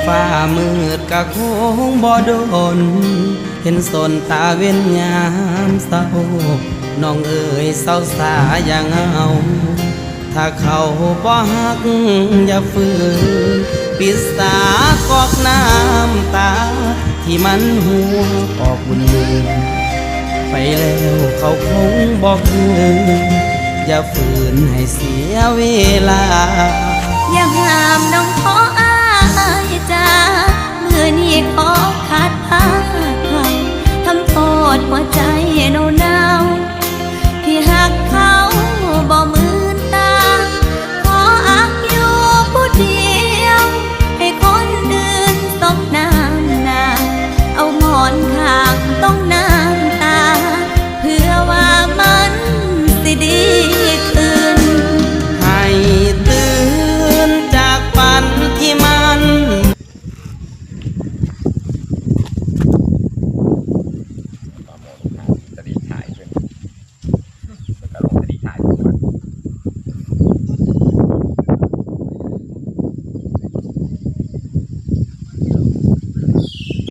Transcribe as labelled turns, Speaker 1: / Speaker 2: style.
Speaker 1: ฟ้ามืดกะคงบ่โดนเห็นสนตาเว้นยามเศร้าน้องเอ๋ยเศร้าสาอย่างเอาถ้าเขาบ่ฮักอย่าฝืนปิดสากอกน้ำตาที่มันหัวออกบุญมือไปแล้วเขาคงบอกคืนอย่าฝืนให้เสียเวลา
Speaker 2: อย่าห้ามน้องขอ